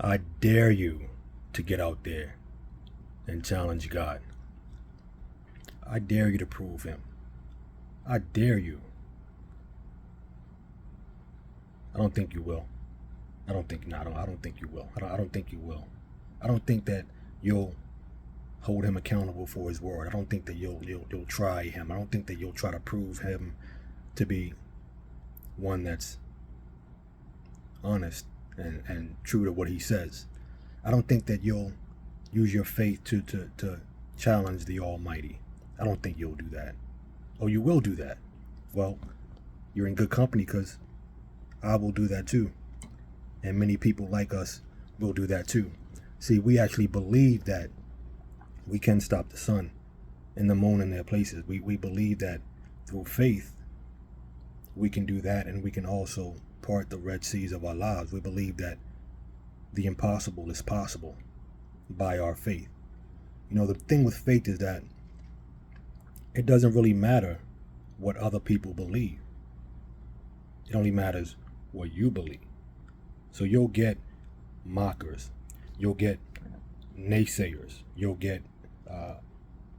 I dare you to get out there and challenge God. I dare you to prove him. I dare you. I don't think you will. I don't think I don't think you will. I don't think you will. I don't think that you'll hold him accountable for his word. I don't think that you'll try him. I don't think that you'll try to prove him to be one that's honest and true to what he says. I don't think that you'll use your faith to challenge the Almighty. I don't think you'll do that. Oh, you will do that. Well, you're in good company, because I will do that too. And many people like us will do that too. See, we actually believe that we can stop the sun and the moon in their places. We believe that through faith, we can do that, and we can also part the Red Seas of our lives. We believe that the impossible is possible by our faith. You know, the thing with faith is that it doesn't really matter what other people believe. It only matters what you believe. So you'll get mockers, you'll get naysayers, you'll get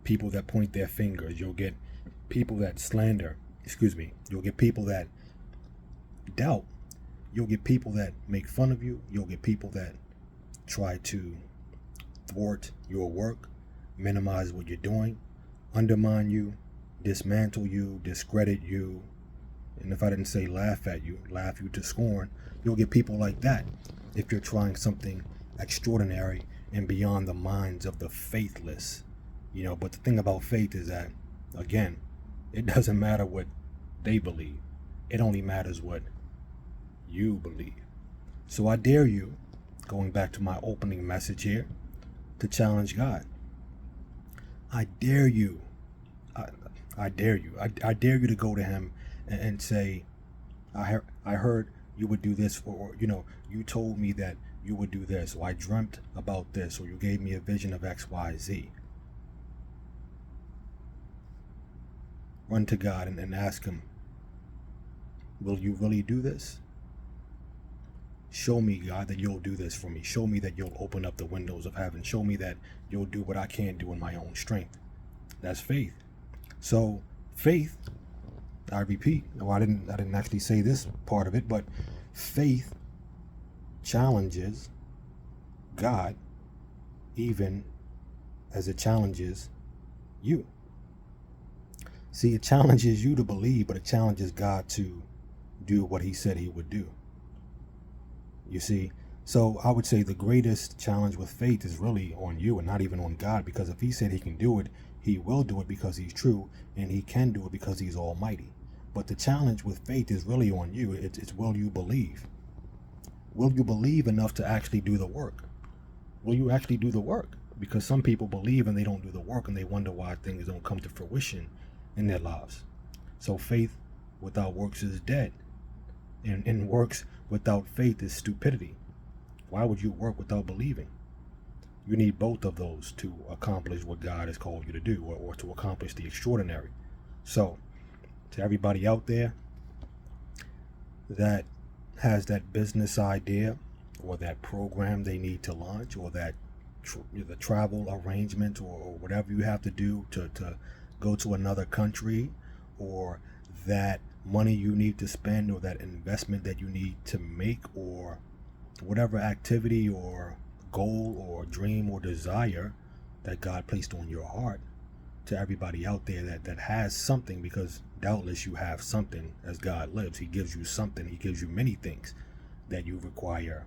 people that point their fingers, you'll get people that slander, you'll get people that doubt, you'll get people that make fun of you, you'll get people that try to thwart your work, minimize what you're doing, undermine you, dismantle you, discredit you, and if I didn't say laugh at you, laugh you to scorn. You'll get people like that if you're trying something extraordinary and beyond the minds of the faithless. You know, but the thing about faith is that, again, it doesn't matter what they believe. It only matters what you believe. So I dare you, going back to my opening message here, to challenge God. I dare you. I dare you. I dare you to go to him and say, I heard you would do this, or you told me that you would do this, or I dreamt about this, or you gave me a vision of X, Y, Z. Run to God and ask him, will you really do this? Show me, God, that you'll do this for me. Show me that you'll open up the windows of heaven. Show me that you'll do what I can't do in my own strength. That's faith. So faith, I repeat, I didn't actually say this part of it, but faith challenges God even as it challenges you. See, it challenges you to believe, but it challenges God to do what he said he would do. You see, so I would say the greatest challenge with faith is really on you and not even on God, because if he said he can do it, he will do it because he's true, and he can do it because he's almighty. But the challenge with faith is really on you. It's will you believe? Will you believe enough to actually do the work? Will you actually do the work? Because some people believe and they don't do the work, and they wonder why things don't come to fruition in their lives. So faith without works is dead. And works without faith is stupidity. Why would you work without believing? You need both of those to accomplish what God has called you to do, or to accomplish the extraordinary. So, to everybody out there that has that business idea, or that program they need to launch, or that the travel arrangement, or whatever you have to do to go to another country, or that money you need to spend, or that investment that you need to make, or whatever activity or goal or dream or desire that God placed on your heart, to everybody out there that has something, because doubtless you have something. As God lives, he gives you something. He gives you many things that you require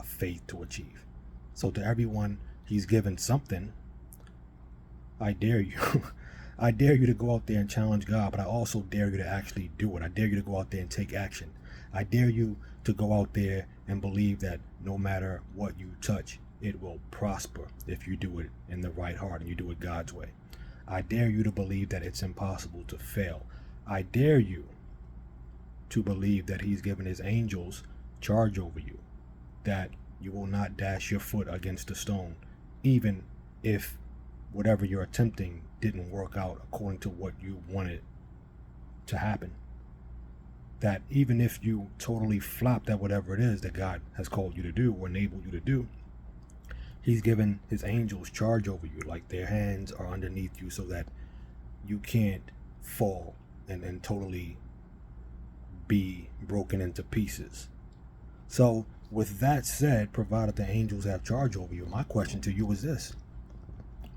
faith to achieve. So to everyone he's given something, I dare you. I dare you to go out there and challenge God, but I also dare you to actually do it. I dare you to go out there and take action. I dare you to go out there and believe that no matter what you touch, it will prosper if you do it in the right heart and you do it God's way. I dare you to believe that it's impossible to fail. I dare you to believe that he's given his angels charge over you, that you will not dash your foot against a stone, even if whatever you're attempting didn't work out according to what you wanted to happen. that even if you totally flopped at whatever it is that God has called you to do or enabled you to do, he's given his angels charge over you, like their hands are underneath you so that you can't fall and totally be broken into pieces. So with that said, provided the angels have charge over you, my question to you is this: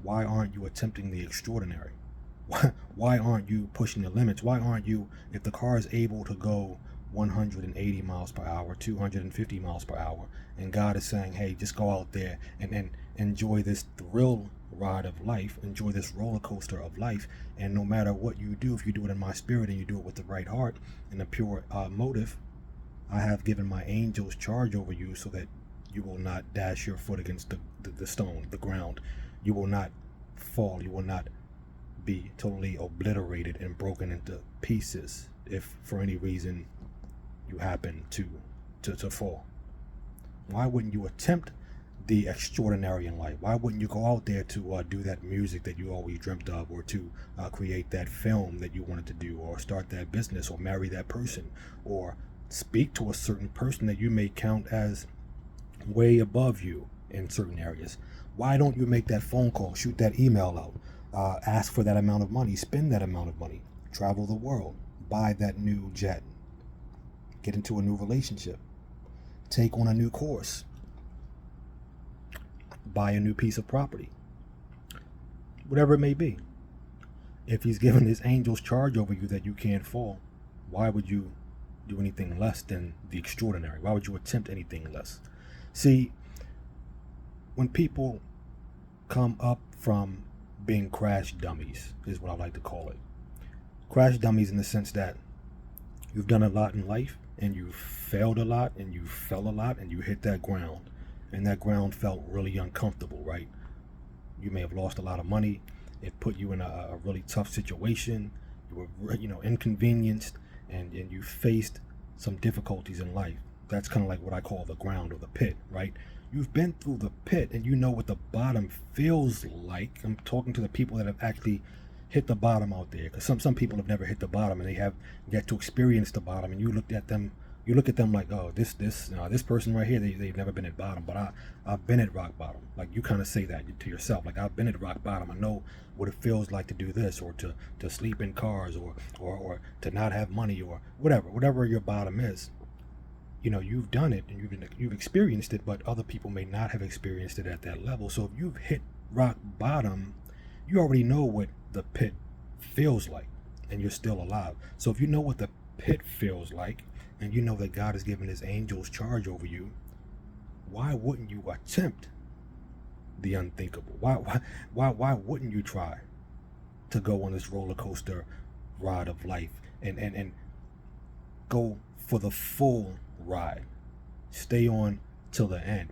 why aren't you attempting the extraordinary? Why aren't you pushing the limits? Why aren't you, if the car is able to go 180 miles per hour, 250 miles per hour, and God is saying, hey, just go out there and enjoy this thrill ride of life, enjoy this roller coaster of life, and no matter what you do, if you do it in my spirit and you do it with the right heart and a pure motive, I have given my angels charge over you so that you will not dash your foot against the stone, the ground. You will not fall. You will not be totally obliterated and broken into pieces if for any reason you happen to fall. Why wouldn't you attempt the extraordinary in life? Why wouldn't you go out there to do that music that you always dreamt of, or to create that film that you wanted to do, or start that business, or marry that person, or speak to a certain person that you may count as way above you in certain areas? Why don't you make that phone call, shoot that email out, ask for that amount of money, spend that amount of money, travel the world, buy that new jet, get into a new relationship, take on a new course, buy a new piece of property, whatever it may be? If he's given his angels charge over you that you can't fall, why would you do anything less than the extraordinary? Why would you attempt anything less? See, when people come up from being crash dummies, is what I like to call it. Crash dummies in the sense that you've done a lot in life and you failed a lot and you fell a lot and you hit that ground, and that ground felt really uncomfortable, right? You may have lost a lot of money. It put you in a really tough situation. You were, inconvenienced, and you faced some difficulties in life. That's kind of like what I call the ground or the pit, right? You've been through the pit and you know what the bottom feels like. I'm talking to the people that have actually hit the bottom out there, because some people have never hit the bottom and they have yet to experience the bottom, and you look at them like, oh, this person right here, they've never been at bottom, but I've been at rock bottom. Like, you kind of say that to yourself, like, I've been at rock bottom. I know what it feels like to do this, or to sleep in cars, or to not have money, or whatever your bottom is. You've done it and you've experienced it, but other people may not have experienced it at that level. So if you've hit rock bottom, you already know what the pit feels like, and you're still alive. So if you know what the pit feels like, and you know that God has given his angels charge over you, why wouldn't you attempt the unthinkable? Why wouldn't you try to go on this roller coaster ride of life and go for the full ride? Stay on till the end.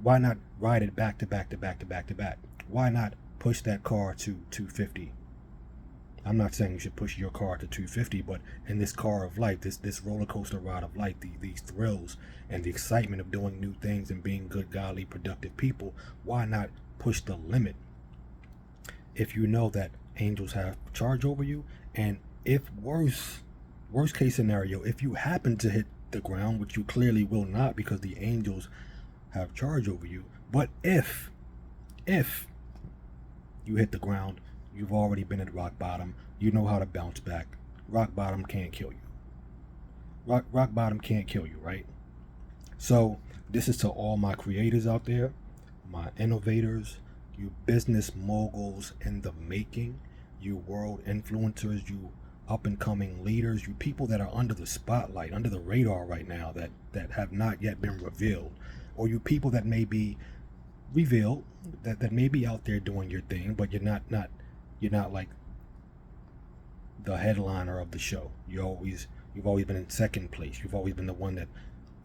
Why not ride it back to back to back to back to back? Why not push that car to 250? I'm not saying you should push your car to 250, but in this car of life, this roller coaster ride of life, these thrills and the excitement of doing new things and being good, godly, productive people, why not push the limit? If you know that angels have charge over you, and if worst case scenario, if you happen to hit the ground, which you clearly will not because the angels have charge over you, but if you hit the ground, you've already been at rock bottom. You know how to bounce back. Rock bottom can't kill you. Rock bottom can't kill you, right? So this is to all my creators out there, my innovators, you business moguls in the making, you world influencers, you up and coming leaders, you people that are under the spotlight, under the radar right now, that have not yet been revealed, or you people that may be revealed, that may be out there doing your thing, but you're not like the headliner of the show. You've always been in second place. You've always been the one that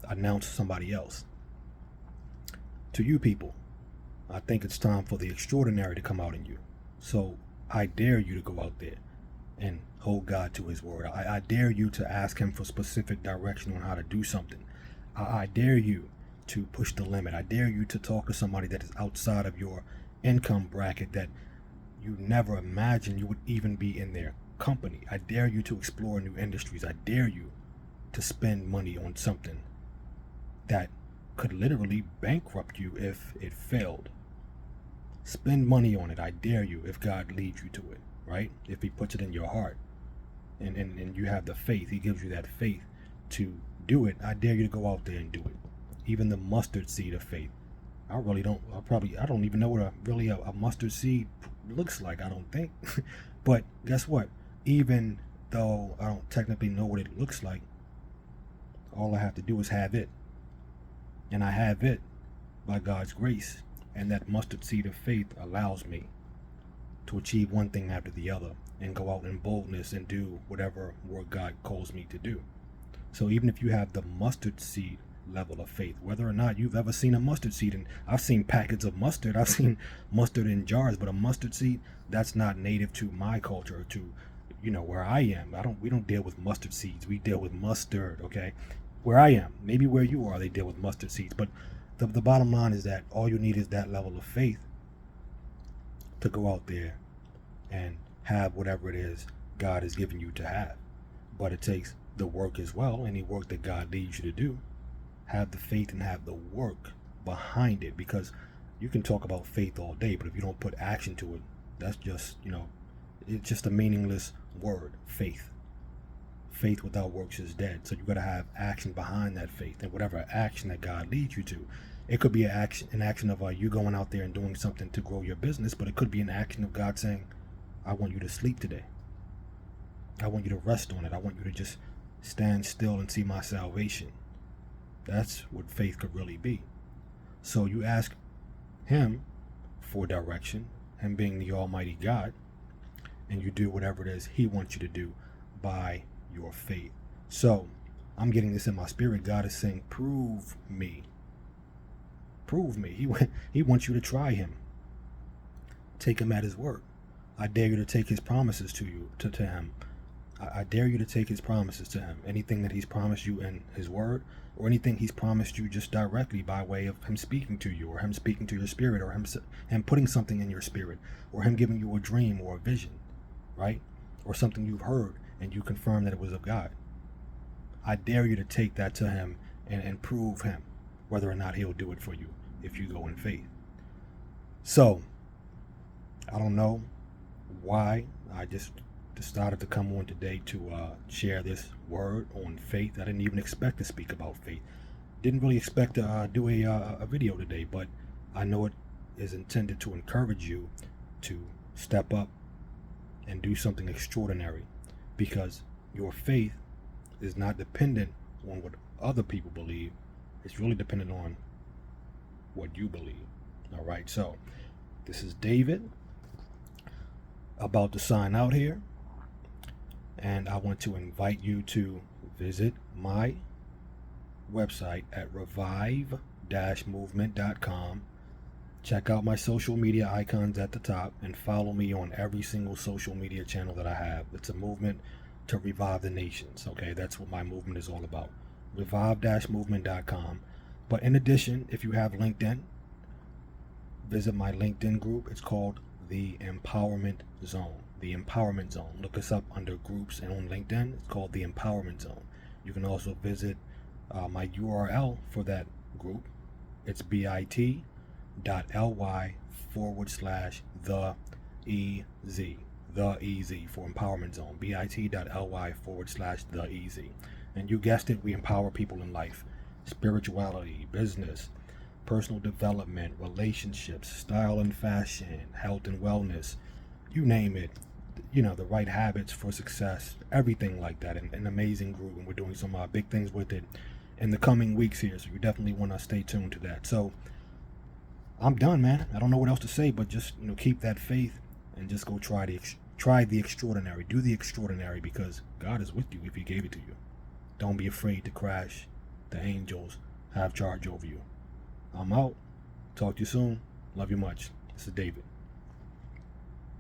announced somebody else. To you people, I think it's time for the extraordinary to come out in you. So I dare you to go out there and hold God to his word. I dare you to ask him for specific direction on how to do something. I dare you to push the limit. I dare you to talk to somebody that is outside of your income bracket that you never imagined you would even be in their company. I dare you to explore new industries. I dare you to spend money on something that could literally bankrupt you if it failed. Spend money on it. I dare you, if God leads you to it, right? If he puts it in your heart and you have the faith, he gives you that faith to do it. I dare you to go out there and do it. Even the mustard seed of faith. I don't even know what a mustard seed looks like, I don't think. But guess what? Even though I don't technically know what it looks like, all I have to do is have it. And I have it by God's grace. And that mustard seed of faith allows me to achieve one thing after the other and go out in boldness and do whatever work God calls me to do. So even if you have the mustard seed level of faith, whether or not you've ever seen a mustard seed, and I've seen packets of mustard, I've seen mustard in jars, but a mustard seed, that's not native to my culture, to where I am. We don't deal with mustard seeds. We deal with mustard, okay? Where I am, maybe where you are, they deal with mustard seeds. But the bottom line is that all you need is that level of faith to go out there and have whatever it is God has given you to have. But it takes the work as well. Any work that God leads you to do, have the faith and have the work behind it. Because you can talk about faith all day, but if you don't put action to it, that's just, it's just a meaningless word, faith. Faith without works is dead. So you got to have action behind that faith, and whatever action that God leads you to. It could be an action of you going out there and doing something to grow your business, but it could be an action of God saying, I want you to sleep today. I want you to rest on it. I want you to just stand still and see my salvation. That's what faith could really be. So you ask him for direction, him being the Almighty God, and you do whatever it is he wants you to do by your faith. So I'm getting this in my spirit. God is saying, prove me. Prove me. He wants you to try him. Take him at his word. I dare you to take his promises to him. I dare you to take his promises to him. Anything that he's promised you in his word, or anything he's promised you just directly by way of him speaking to you, or him speaking to your spirit, or him putting something in your spirit, or him giving you a dream or a vision, right? Or something you've heard and you confirm that it was of God. I dare you to take that to him and prove him whether or not he'll do it for you if you go in faith. So, I don't know why I just decided to come on today to share this word on faith. I didn't even expect to speak about faith. Didn't really expect to do a video today, but I know it is intended to encourage you to step up and do something extraordinary, because your faith is not dependent on what other people believe. It's really dependent on what you believe. All right, so this is David, about to sign out here, and I want to invite you to visit my website at revive-movement.com. Check out my social media icons at the top and follow me on every single social media channel that I have. It's a movement to revive the nations. Okay, that's what my movement is all about. Revive-movement.com. But in addition, if you have LinkedIn, visit my LinkedIn group. It's called The Empowerment Zone. The Empowerment Zone. Look us up under groups and on LinkedIn. It's called The Empowerment Zone. You can also visit my URL for that group. It's bit.ly/the EZ for Empowerment Zone. bit.ly/the EZ. And you guessed it, we empower people in life. Spirituality, business, personal development, relationships, style and fashion, health and wellness, you name it. The right habits for success, everything like that. An amazing group, and we're doing some big things with it in the coming weeks here, so you definitely want to stay tuned to that. So I'm done, man. I don't know what else to say, but just keep that faith and just go try the extraordinary. Do the extraordinary, because God is with you if he gave it to you. Don't be afraid to crash. The angels have charge over you. I'm out. Talk to you soon. Love you much. This is David.